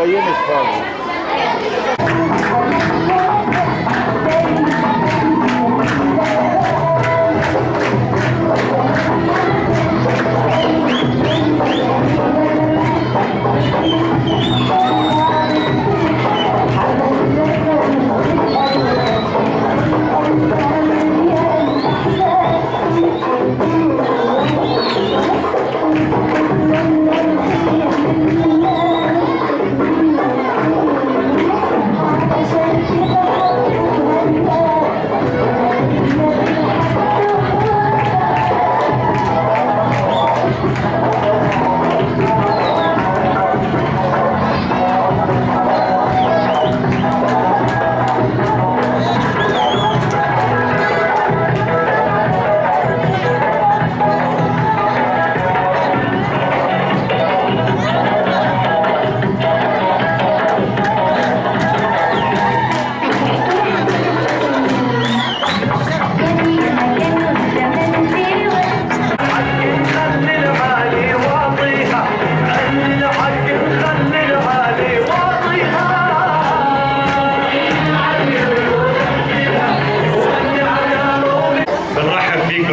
بينش فاضي.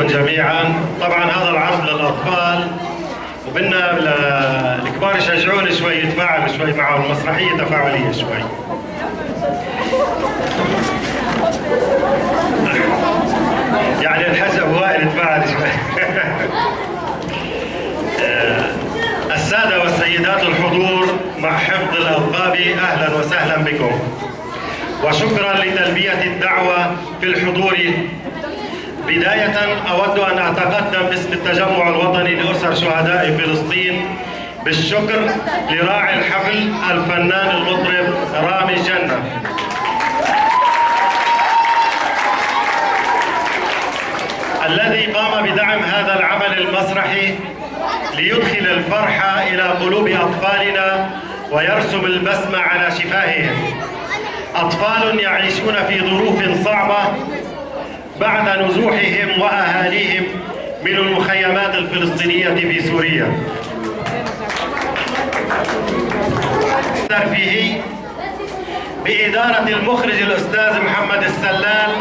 جميعا. طبعا هذا العرض للاطفال وبدنا الكبار يشجعون شوي، يتفاعلوا شوي معه، المسرحيه تفاعليه شوي. يعني الحسب وائل يتفاعل شوي. الساده والسيدات الحضور مع حفظ الالقاب، اهلا وسهلا بكم، وشكرا لتلبيه الدعوه في الحضور. بداية أود أن أتقدم باسم التجمع الوطني لأسر شهداء فلسطين بالشكر لراعي الحفل الفنان المطرب رامي جنة، الذي قام بدعم هذا العمل المسرحي ليدخل الفرحة إلى قلوب أطفالنا ويرسم البسمة على شفاههم. أطفال يعيشون في ظروف صعبة بعد نزوحهم وأهاليهم من المخيمات الفلسطينية في سوريا. ترفيهي بإدارة المخرج الأستاذ محمد السلال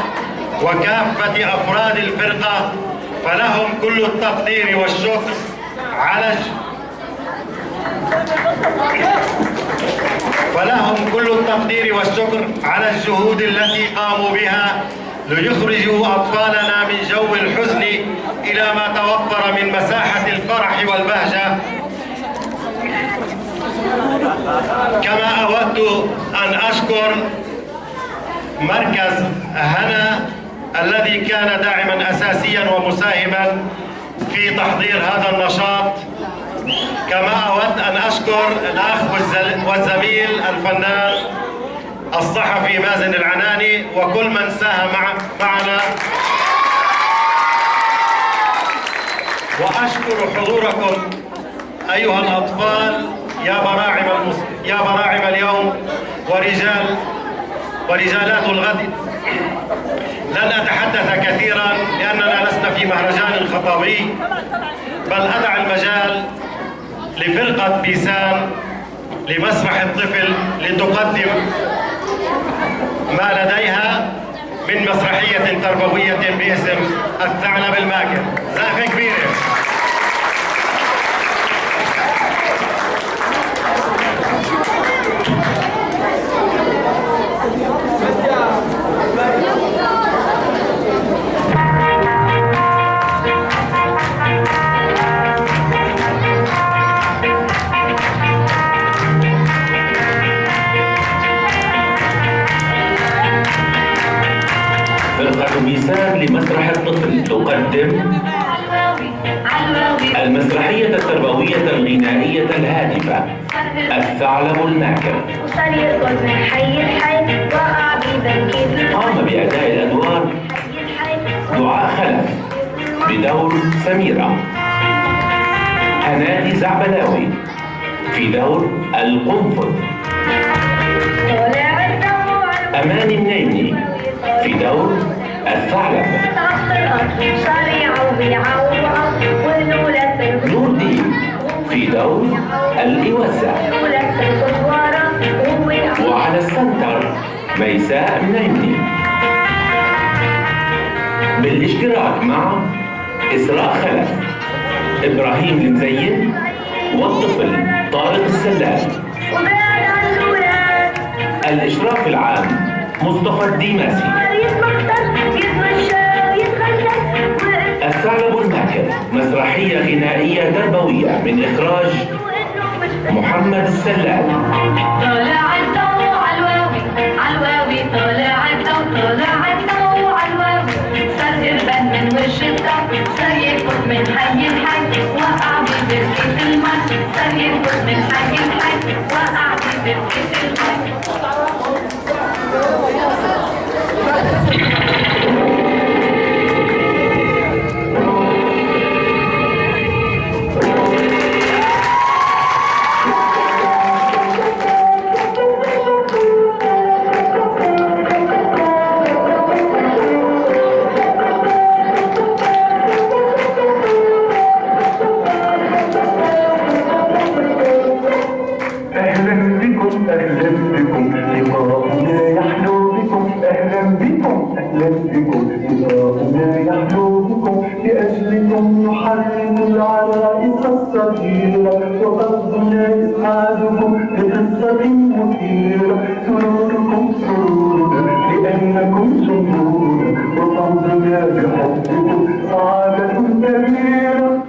وكافة أفراد الفرقة، فلهم كل التقدير والشكر على الجهود التي قاموا بها ليخرجوا أطفالنا من جو الحزن إلى ما توفر من مساحة الفرح والبهجة. كما أود أن أشكر مركز هنا الذي كان داعما أساسيا ومساهما في تحضير هذا النشاط. كما أود أن أشكر الأخ والزميل الفنان الصحفي مازن العناني وكل من ساهم معنا، وأشكر حضوركم أيها الأطفال يا براعم اليوم ورجالات الغد. لن أتحدث كثيرا لأننا لسنا في مهرجان خطابي، بل أدع المجال لفرقة بيسان لمسرح الطفل لتقدم ما لديها من مسرحية تربوية باسم الثعلب الماكر. زقفة كبيرة. فرقة بيسان لمسرح الطفل تقدم المسرحية التربوية الغنائية الهادفة الثعلب الماكر. قام بأداء الأدوار دعاء خلف بدور سميرة، هنادي زعبلاوي في دور القنفذ، أمان النيني في دور الثعلب، نور دين في دور الإوزة، وعلى السنتر ميساء منيمني، بالاشتراك مع إسراء خلف، إبراهيم المزين، والطفل طارق السلام. الإشراف العام مصطفى الديماسي. الثعلب الماكر مسرحية غنائية تربوية من إخراج محمد السلام. طالع الضوء عالواوي عالواوي، طالع الضوء طالع الضوء عالواوي، صار قربان من وش الضوء، صار يركض من حي لحي، وقع ببركة المي، صار يركض من حي لحي، وقع ببركة المي. لأجلكم نحرك العرائس الصغيرة، وقصدنا إسعادكم بقصة مثيرة. سروركم سرورنا لأنكم جمهورنا، وفوزنا بحبكم سعادة كبيرة.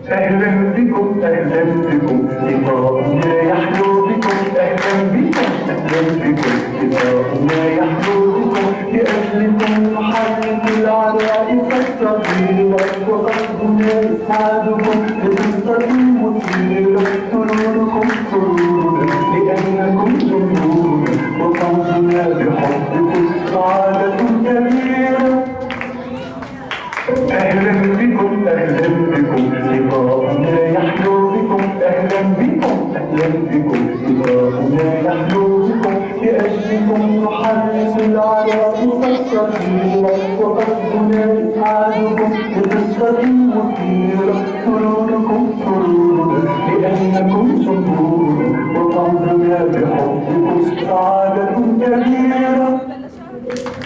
أهلا بكم أهلا بكم، لقاؤنا يحلو بكم. أهلا بكم أهلا بكم، لقاؤنا يحلو بكم. لأجلكم نحرك العرائس الصغيرة، وقصدنا إسعادكم بقصة مثيرة. سروركم سرورنا لأنكم جمهورنا، وفوزنا بحبكم سعادة كبيرة. أهلا بكم أهلا بكم، لقاؤنا يحلو بكم. أهلا بكم أهلا بكم، لقاؤنا يحلو بكم. لأجلكم نحرك العرائس الصغيرة، وقصدنا إسعادكم بقصة مثيرة. سروركم سرورنا لأنكم جمهورنا، وفوزنا بحبكم سعادة كبيرة.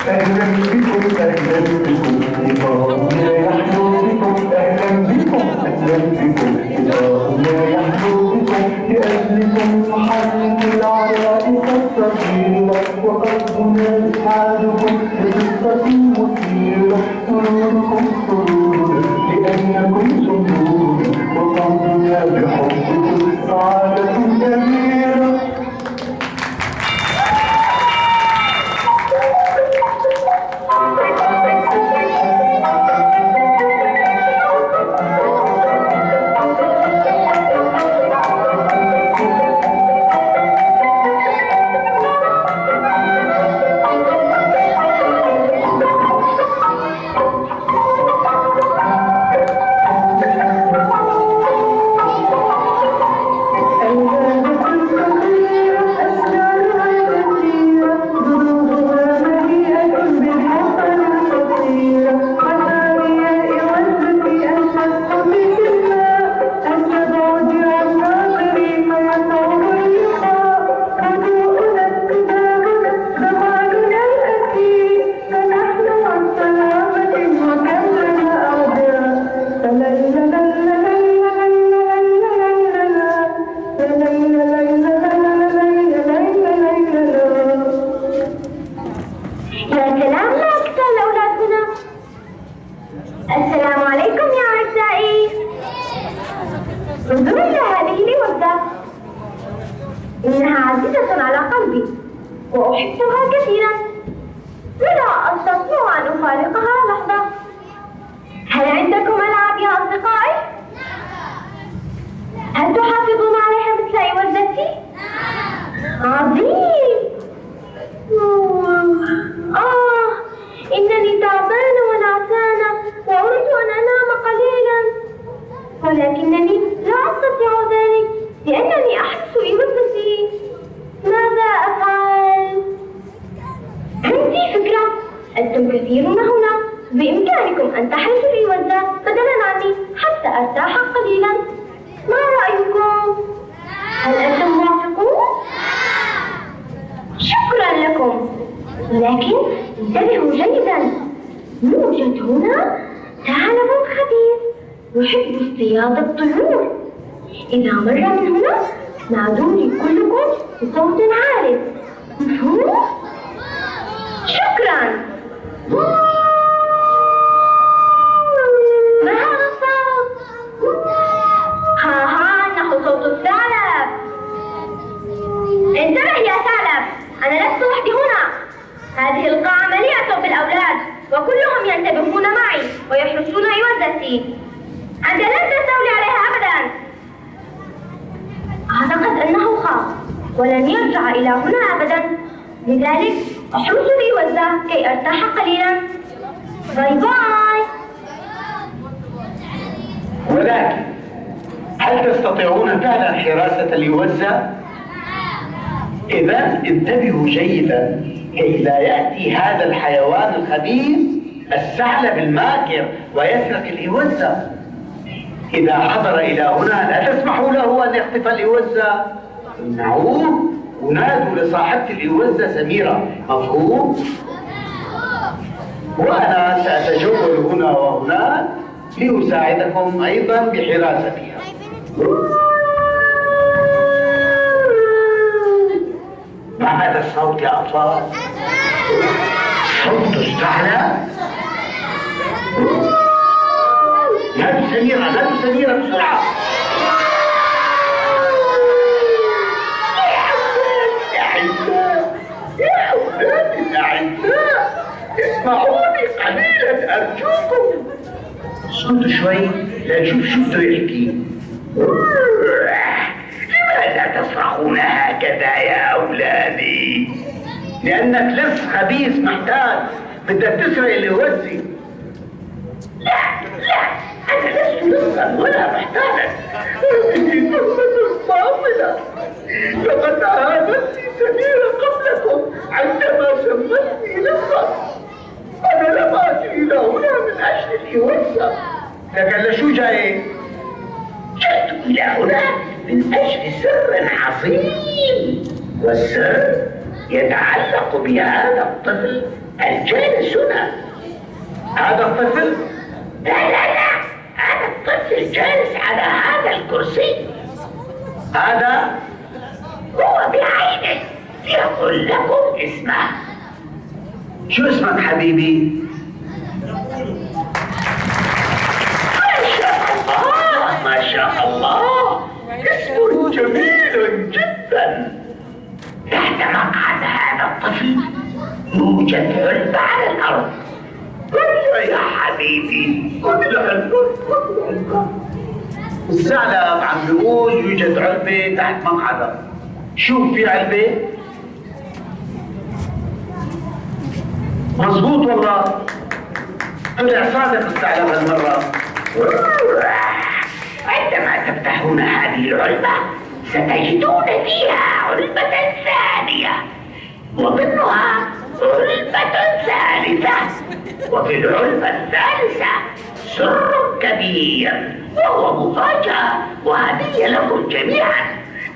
أهلا بكم أهلا بكم، لقاؤنا يحلو بكم. أهلا بكم أهلا بكم، لقاؤنا يحلو بكم. لأجلكم نحرك العرائس الصغيرة، وقصدنا إسعادكم بقصة مثيرة. سروركم سرورنا لأنكم جمهورنا، وفوزنا بحبكم سعادة كبيرة. إنها عزيزة على قلبي وأحبها كثيرا، ولا أستطيع أن أفارقها لحظة. هل عندكم ألعاب يا أصدقائي؟ هل تحافظون عليها مثل والدتي؟ عظيم. إنني تعبانة ونعسانة وأريد أن أنام قليلا، ولكنني لا أستطيع ذلك لأنني أحس بوزتي. ماذا أفعل؟ عندي فكرة. أنتم كثيرون هنا، بإمكانكم أن تحرسوا لي وزة بدلا عني حتى أرتاح قليلا. ما رأيكم؟ هل أنتم موافقون؟ شكرا لكم، لكن انتبهوا جيدا، يوجد هنا ثعلب خبيث يحب اصطياد الطيور. إذا مر من هنا نادوني كلكم بصوت عال، مفهوم؟ شكرا. ما هذا الصوت؟ إنه صوت الثعلب. انتبه يا ثعلب، أنا لست وحدي هنا. هذه القاعة مليئة بالأولاد وكلهم ينتبهون معي ويحرسون عوزتي. أنت لن تستولي عليها أبدا. أعتقد أنه خاف ولن يرجع إلى هنا أبدا، لذلك أحرس العوزة كي أرتاح قليلا. باي باي. ولكن هل تستطيعون فعلا حراسة العوزة؟ إذا انتبهوا جيدا كي لا يأتي هذا الحيوان الخبيث الثعلب الماكر ويسرق العوزة. إذا حضر إلى هنا لا تسمحوا له أن يخطف العوزة، امنعوه ونادوا لصاحبة العوزة سميرة، مفهوم؟ وأنا سأتجول هنا وهناك لأساعدكم أيضا بحراستها. ما هذا الصوت يا أطفال؟ صوت الثعلب؟ نادوا سميرة، نادوا سميرة بسرعة. يا أعزاء، يا أولادي الأعزاء، اسمعوني قليلا أرجوكم. اسكتوا شوي لنشوف شو بده يحكي. لماذا تصرخون هكذا يا أولادي؟ لأنك لص خبيث محتاج، بدك تسرق العوزة. لا لا، أنا لست لصا ولا محتاجا، هذه تهمة باطلة. لقد عاهدتني سميرة قبلكم عندما سمتني لصا. أنا لم آتي إلى هنا من أجل العوزة. لكن لشو جاي؟ جئت إلى هنا من أجل سر عظيم، والسر يتعلق بهذا الطفل الجالس هنا. هذا الطفل؟ لا لا لا، هذا الطفل جالس على هذا الكرسي. هذا هو بعينه. سأقول لكم اسمه. شو اسمك حبيبي؟ ما شاء الله، اسم جميل جدا. تحت مقعد هذا الطفل يوجد علبة على الأرض. يا حبيبي، الثعلب عم بيقول يوجد علبة تحت مقعده. شوف في علبة؟ مظبوط والله، طلع صادق الثعلب هالمرة. عندما تفتحون هذه العلبة ستجدون فيها علبة ثانية، وضمنها علبة ثالثة، وفي العلبة الثالثة سر كبير وهو مفاجأة وهدية لكم جميعا.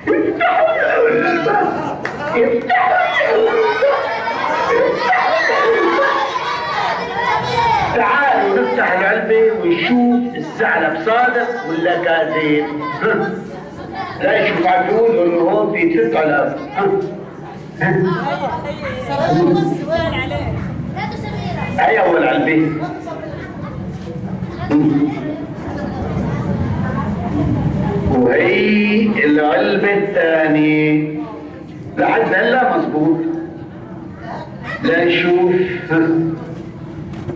افتحوا العلبة، افتحوا العلبة، افتحوا العلبة. تعالوا نفتح العلبة ونشوف الثعلب صادق ولا كاذب. لا يشوف عم بيقول انه هون في 3 علب. هي اول علبة. وهي العلبة الثانية. لحد هلا مظبوط. لا نشوف.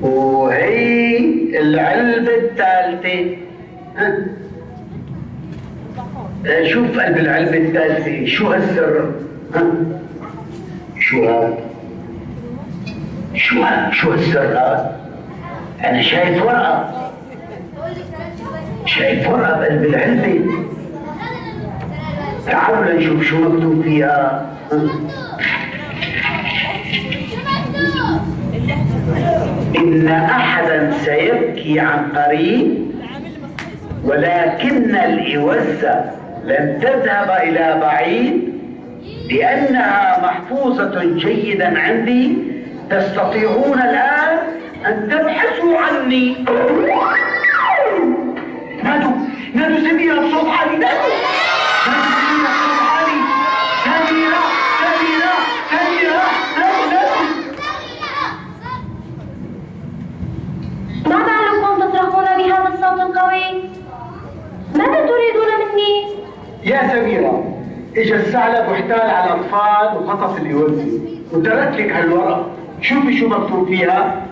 وهي العلبة الثالثة. شوف قلب العلبة الثالثة، شو هالسر؟ شو هاد؟ شو هالسر هاد؟ أنا شايف ورقة، شايف ورقة بقلب العلبة. تعالوا لنشوف شو مكتوب فيها. إن أحدا سيبكي عن قريب، ولكن العوزة لن تذهب إلى بعيد، لأنها محفوظة جيدا عندي تستطيعون الآن أن تبحثوا عني. نادوا سميرة بصوت عالي، نادوا سميرة بصوت عالي. سميرة نادوا. ما بالكم تصرخون بهذا الصوت القوي؟ ماذا تريدون مني؟ يا سميرة، اجا الثعلب واحتال على الأطفال وخطف اليوزي وترك لك هالورقة. شوفي شو مكتوب فيها.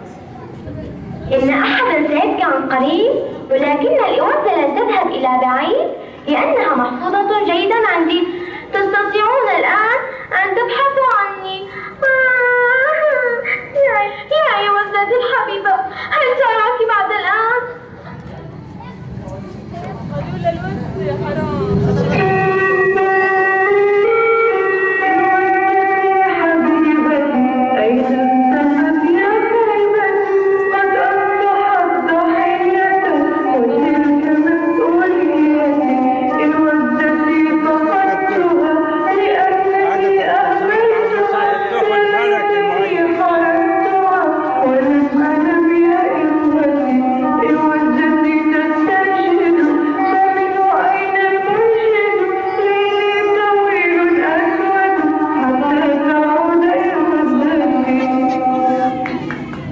إن أحدا سيبكي عن قريب، ولكن الإوزة لن تذهب إلى بعيد لأنها محفوظة جيدا عندي. تستطيعون الآن أن تبحثوا عني. يا إوزتي الحبيبة، هل تراك بعد الآن؟ قالوا للوز يا حرام.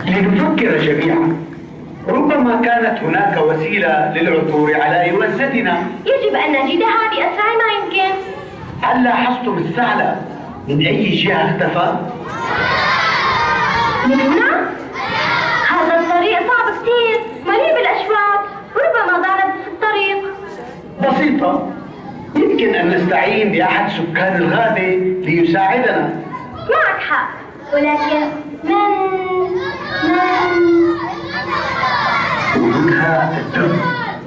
لنفكر جميعا، ربما كانت هناك وسيلة للعثور على إيوازتنا. يجب أن نجدها بأسرع ما يمكن. هل لاحظتم الثعلب من أي جهة اختفى؟ من هنا؟ هذا الطريق صعب كثير، مليء بالأشواك، ربما ضعنا في الطريق. بسيطة، يمكن أن نستعين بأحد سكان الغابة ليساعدنا. معك حق، ولكن من وجودها الدب.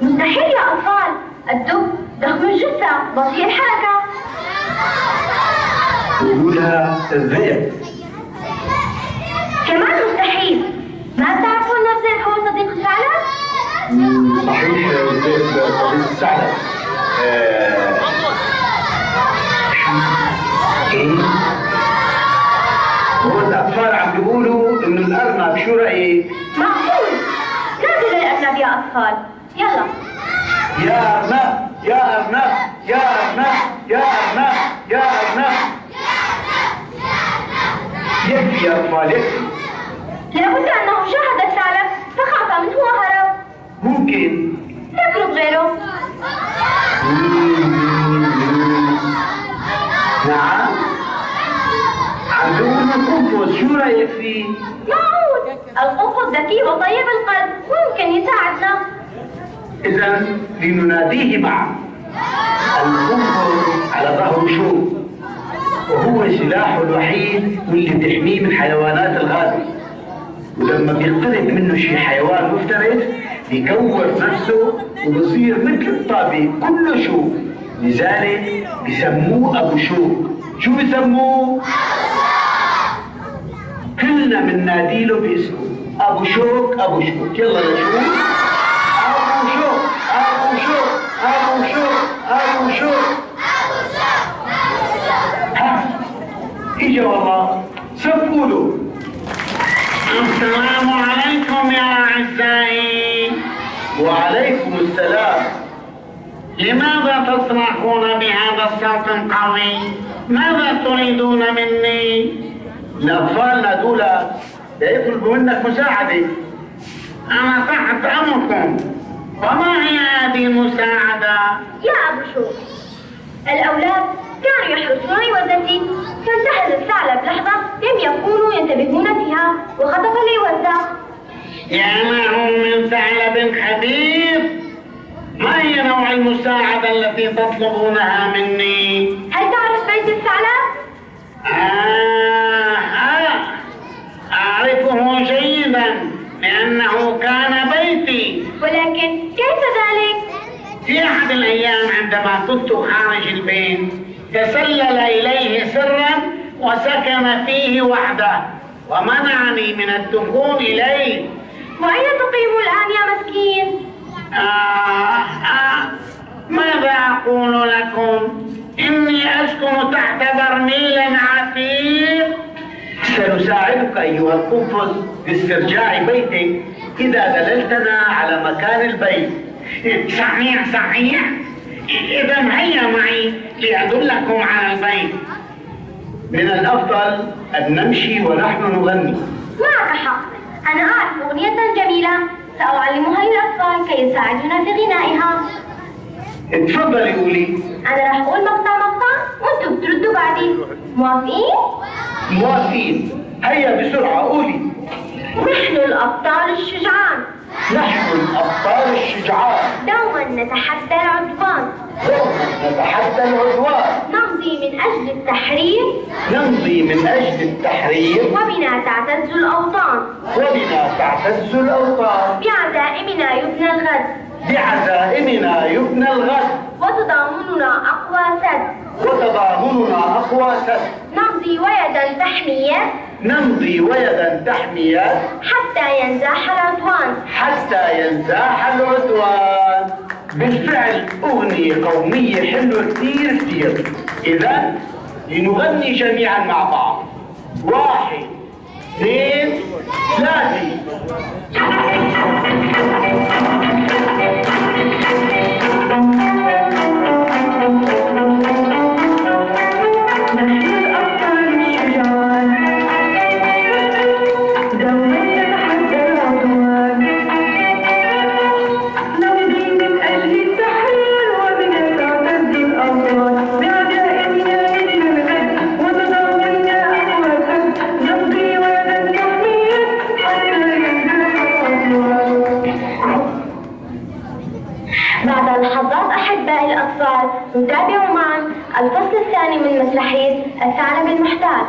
مستحيل يا أطفال، الدب ضخم الجثة بطيء الحركة. وجودها الذئب. كمان مستحيل. ما بتعرفون أن الذئب هو صديق الثعلب؟ صحيح، الذئب صديق الثعلب. هو الأطفال عم بيقولوا إنه الأرنب، شو رأيك؟ معقول. نادوا للأرنب يا أطفال، يلا. يا أرنب يا أرنب يا أرنب يا أرنب يا أرنب. يكفي يا أطفال، يكفي. لابد أنه شاهد الثعلب فخاف منه وهرب. ممكن. نطلب غيره. نعم، عم بيقولوا قنفذ، شو رأيك فيه؟ معقول. القنفذ ذكي وطيب القلب، ممكن يساعدنا. إذا لنناديه معا. القنفذ على ظهره شوك، وهو سلاحه الوحيد واللي بيحميه من حيوانات الغابة. ولما بيقترب منه شي حيوان مفترس بيكور نفسه وبصير مثل الطابق كله شوك، لذلك بسموه أبو شوك. شو بسموه؟ كلنا بنناديله باسمه، أبو شوك أبو شوك. يلا نشوف. أبو شوك أبو شوك أبو شوك أبو شوك. ها، إجا والله. سبوا له. السلام عليكم يا أعزائي. وعليكم السلام. لماذا تصرخون بهذا الصوت القوي؟ ماذا تريدون مني؟ الأطفال نادولا يطلبوا منك مساعدة. أنا تحت أمركم. وما هي هذه المساعدة؟ يا أبو شوك، الأولاد كانوا يحرسون إيوازتي، فانتهز الثعلب لحظة لم يكونوا ينتبهون فيها وخطف الإيوازة. يا له من ثعلب خبيث. ما هي نوع المساعدة التي تطلبونها مني؟ هل تعرف بيت الثعلب؟ أعرفه جيدا لأنه كان بيتي. ولكن كيف ذلك؟ في أحد الأيام عندما كنت خارج البيت تسلل إليه سرا وسكن فيه وحده ومنعني من الدخول إليه. وأين تقيم الآن يا مسكين؟ ماذا أقول لكم؟ إني أسكن تحت برميل عتيق. سنساعدك أيها القنفذ باسترجاع بيتك إذا دللتنا على مكان البيت. صحيح. إذا هيا معي لأدلكم على البيت. من الأفضل أن نمشي ونحن نغني. معك حق، أنا أعرف أغنية جميلة سأعلمها للأطفال كي يساعدونا في غنائها. اتفضلي قولي. أنا راح أقول مقطع وأنتم بتردوا بعدي، موافقين؟ موافقين. هيا بسرعة قولي. نحن الأبطال الشجعان، نحن الأبطال الشجعان، دوما نتحدى العدوان، نتحدى العدوان، نمضي من أجل التحرير، نمضي من أجل التحرير، وبنا تعتز الأوطان، وبنا تعتز الأوطان، بعزائمنا يبنى الغد، بعزائمنا يبنى الغد، وتضامننا أقوى سد، وتضامننا أقوى سد، نمضي ويدا تحمية، نمضي ويدا تحمية حتى ينزاح العدوان، حتى ينزاح العدوان. بالفعل أغنية قومية حلوة كتير كتير. إذا لنغني جميعا مع بعض. 1 2 3. بعد لحظات أحبائي الأطفال نتابع معا الفصل الثاني من مسرحية الثعلب المحتال.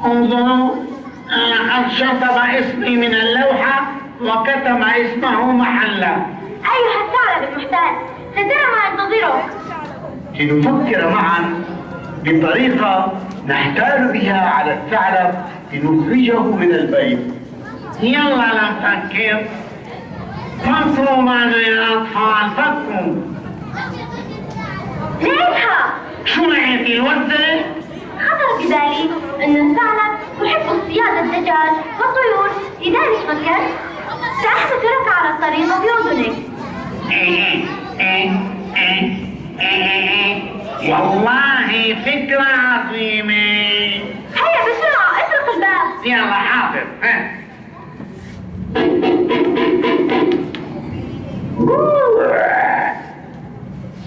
انظروا، لقد شطب اسمي من اللوحة وكتب اسمه محلا. أيها الثعلب المحتال، سترى ما ينتظرك. لنفكر معا بطريقة نحتال بها على الثعلب لنخرجه من البيت. يلا نفكر. فكروا معنا يا أطفال، فكروا. لقيتها. شو لقيتي الوزة؟ خطر ببالي أن الثعلب يحب اصطياد الدجاج والطيور، لذلك فكرت سأختصرك على الطريق بأذنك. والله فكرة عظيمة. هيا بسرعة اطرق الباب. يلا حاضر.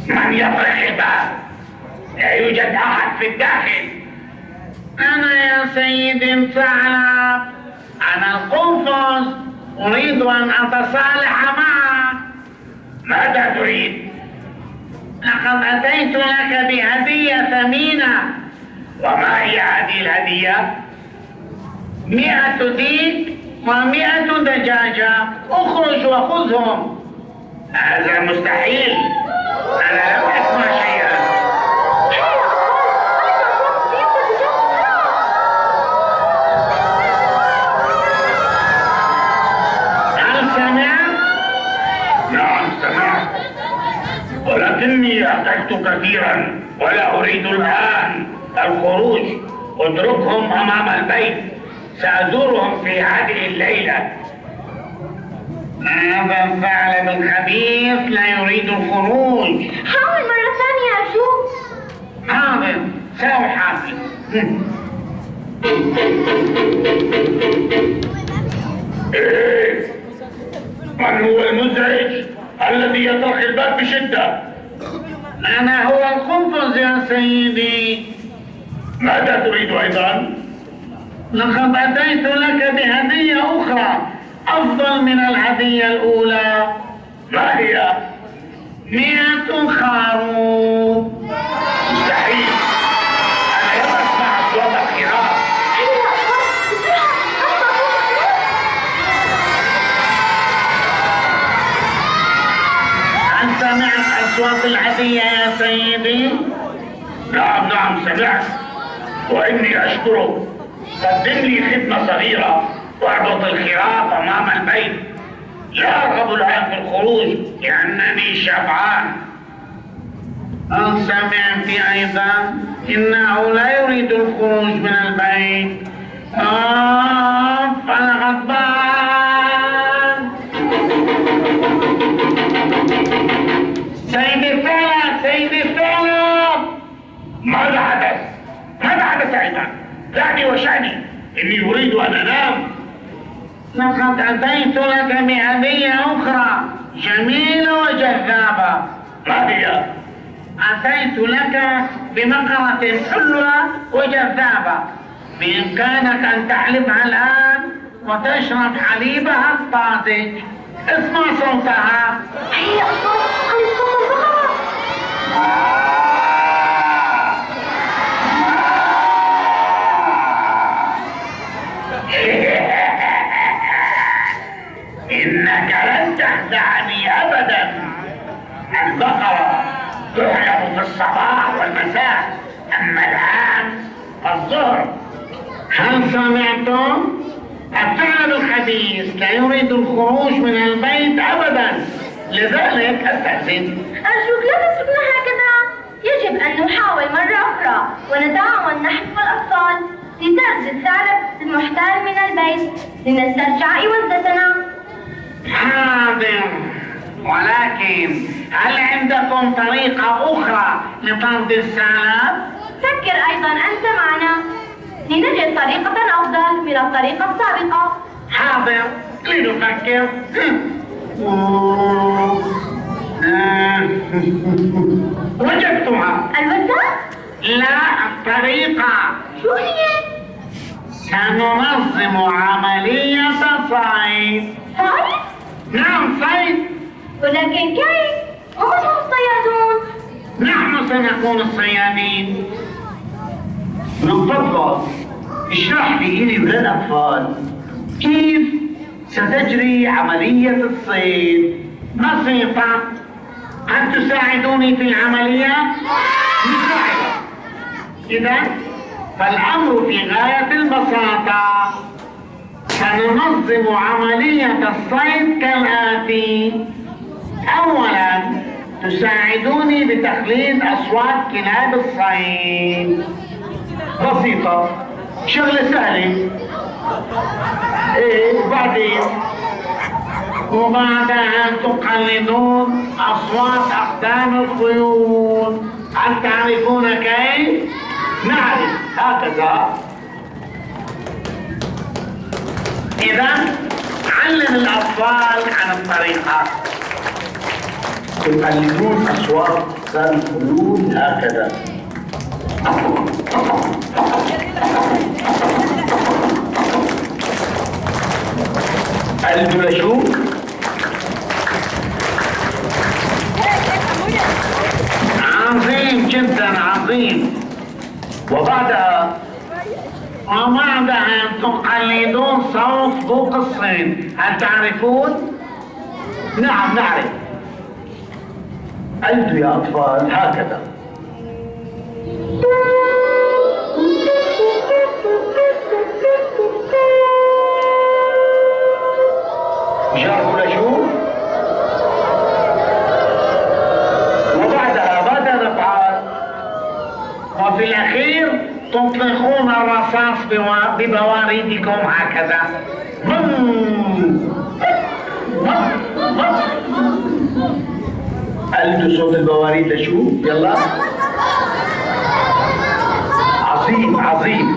من يطرق الباب؟ لا يوجد أحد في الداخل. أنا يا سيدي الثعلب، أنا القنفذ، أريد أن أتصالح معك. ماذا تريد؟ لقد أتيت لك بهدية ثمينة. وما هي هذه الهدية؟ 100 ديك و100 دجاجة. اخرج وخذهم. هذا مستحيل. أنا لم أسمع شيئا. هل سمعت؟ نعم سمعت، ولكني احتجت كثيرا ولا أريد الآن الخروج. اتركهم أمام البيت، سأزورهم في هذه الليلة. هذا الثعلب خبيث لا يريد الخروج. حاول مرة ثانية أرجوك. حاضر، سأحاول. إيه؟ من هو المزعج الذي يطرق الباب بشدة؟ أنا هو القنفذ يا سيدي. ماذا تريد أيضا؟ لقد أتيت لك بهدية أخرى أفضل من الهدية الأولى. ما هي؟ 100 خروف. مستحيل، أنا لم أسمع أصوات الخراف. هل سمعت أصوات الهدية يا سيدي؟ نعم سمعت، وإني أشكرك. قدم لي خدمة صغيرة واربط الخراف أمام البيت. لا أرغب الآن في الخروج لأنني شبعان. هل سمعت أيضا إنه لا يريد الخروج من البيت؟ أنا غضبان. سيدي الثعلب، ماذا حدث أيضا؟ دعني وشأني، إني أريد أن أنام. لقد أتيت لك بهدية أخرى جميلة وجذابة. ما هي؟ أتيت لك بمقرة حلوة وجذابة، بإمكانك أن تحلبها الآن وتشرب حليبها الطازج. اسمع صوتها. هي أصوات البقرة. إنك لن تخدعني أبدا. البقرة تحلب في الصباح والمساء، أما الآن الظهر. هل سمعتم؟ الثعلب الخبيث لا يريد الخروج من البيت أبدا، لذلك أستأذن. أرجوك لا تتركنا هكذا. يجب أن نحاول مرة أخرى ونتعاون نحن والأطفال لطرد الثعلب المحتال من البيت لنسترجع إوزتنا. حاضر، ولكن هل عندكم طريقة أخرى لطرد الثعلب؟ فكر أيضا أنت معنا لنجد طريقة أفضل من الطريقة السابقة. حاضر، لنفكر. وجدتها. الوزة؟ لا، الطريقة. شو هي؟ سننظم عملية صيد. صيد؟ نعم صيد. ولكن كيف؟ ومن هم الصيادون؟ نحن سنكون الصيادين. من فضلك اشرح لي إلي وللأطفال كيف ستجري عملية الصيد. بسيطة. هل تساعدوني في العملية؟ نساعدك. إذا فالأمر في غاية البساطة. سننظم عملية الصيد كالآتي. أولاً تساعدوني بتقليد أصوات كلاب الصيد. بسيطة، شغلة سهلة. إيه وبعدين؟ وبعدها تقلدون أصوات أقدام الخيول. هل تعرفون كيف؟ نعرف، هكذا. إذا علم الأطفال عن الطريقة. يقلدون أصوات الخيول هكذا. البلاشوك. عظيم جدا، عظيم. وبعدها تقلدون صوت بوق الصيد. هل تعرفون؟ نعم نعرف. أنتم يا أطفال هكذا. جربوا لشوف. وبعدها ماذا نفعل؟ وفي الأخير تطلقون الرصاص ببواريدكم هكذا. أنتم صوت البواريد لشوف. يلا. عظيم عظيم.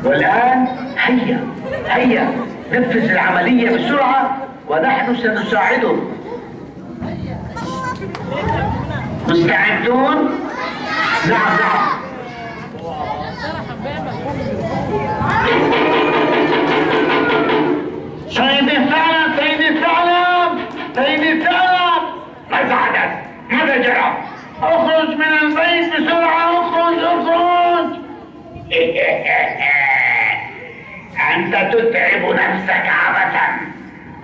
والآن هيا نفذ العملية بسرعة ونحن سنساعدك. مستعدون؟ نعم. سيد الثعلب ماذا حدث؟ ماذا جرى؟ اخرج من البيت بسرعة، اخرج. أنت تتعب نفسك عبثا،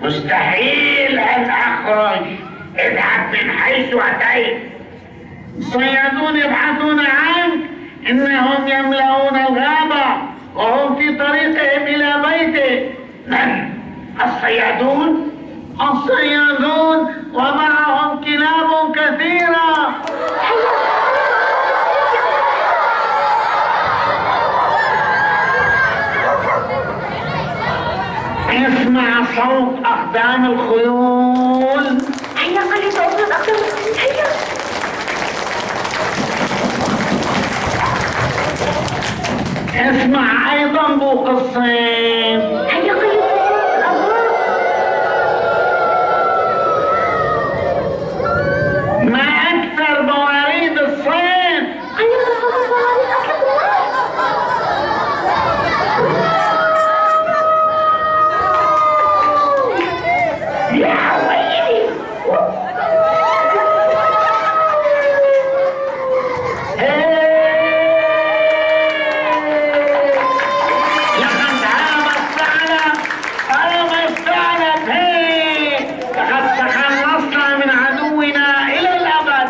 مستحيل أن أخرج. اذهب من حيث أتيت. الصيادون يبحثون عنك، إنهم يملؤون الغابة وهم في طريقهم إلى بيتك. من؟ الصيادون ومعهم كلاب كثيرة. اسمع صوت أقدام الخيول. هيا قلي صوت الأقدام. هيا. اسمع أيضا بوق الصيد. هيا قلي صوت الأبواب. ما أكثر بواريد الصيد. هيا صوت البواريد أكبر. يا ويلي. لقد الثعلب. لقد تخلصنا من عدونا إلى الأبد.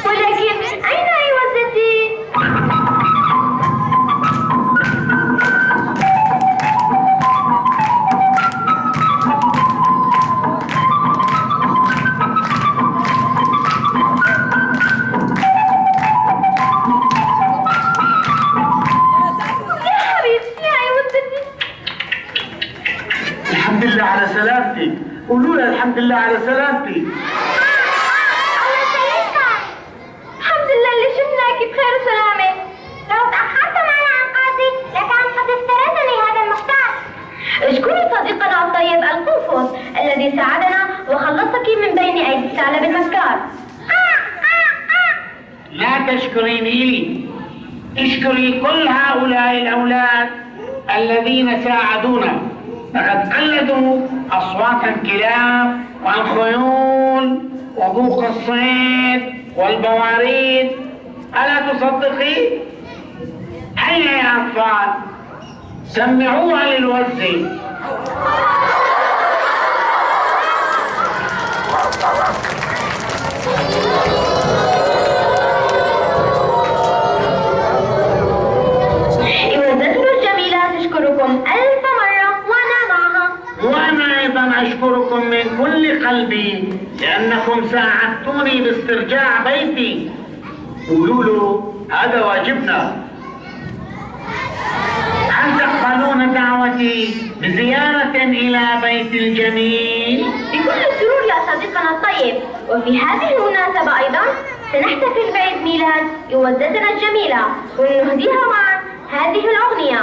ولكن أين عوزتي؟ الحمد لله على سلامتك. قولوا لها الحمد لله على سلامتك. الله يسلمك. الحمد لله اللي شفناك بخير وسلامة. لو تأخرت معي عن قاضي لكان قد افترضني هذا المختار. اشكري صديقنا الطيب القنفذ الذي ساعدنا وخلصك من بين أيدي الثعلب المكار. لا تشكريني لي، اشكري كل هؤلاء الأولاد الذين ساعدونا. لقد قلدوا أصوات الكلاب والخيول وبوق الصيد والبواريد. ألا تصدقي؟ هيا يا أطفال سمعوها للوزي. وزتنا الجميلة تشكركم ألف مرة وأنا معها. وأنا أيضا أشكركم من كل قلبي لأنكم ساعدتوني باسترجاع بيتي. قولوا له هذا واجبنا. هل تقبلون دعوتي بزيارة إلى بيت الجميل؟ بكل السرور يا صديقنا الطيب. وفي هذه المناسبة أيضا سنحتفل بعيد ميلاد يوزتنا الجميلة ونهديها معا هذه الأغنية.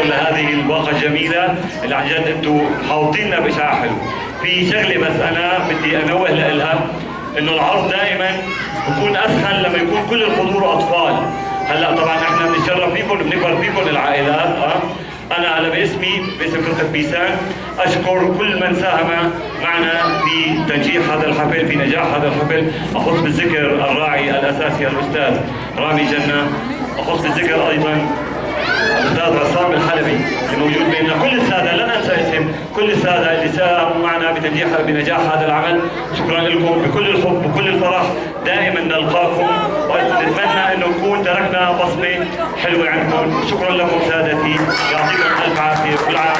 لهذه الباقه الجميله اللي عن جد انتم محاوطيننا باشعاع حلو. في شغله بس انا بدي انوه لها، انه العرض دائما بكون اسهل لما يكون كل الحضور اطفال. هلا طبعا احنا بنتشرف فيكم وبنكبر فيكم العائلات. انا باسمي باسم فرقه بيسان اشكر كل من ساهم معنا في تنجيح هذا الحفل، في نجاح هذا الحفل. اخص بالذكر الراعي الاساسي الاستاذ رامي جنة، اخص بالذكر ايضا الاستاذ عصام الحلبي اللي موجود بيننا، كل الساده لن انسى اسم كل الساده اللي ساهموا معنا بنجاح هذا العمل. شكرا لكم بكل الحب وكل الفرح، دائما نلقاكم ونتمنى انه نكون تركنا بصمه حلوه عندكم. شكرا لكم سادتي، يعطيكم الف عافيه، كل عام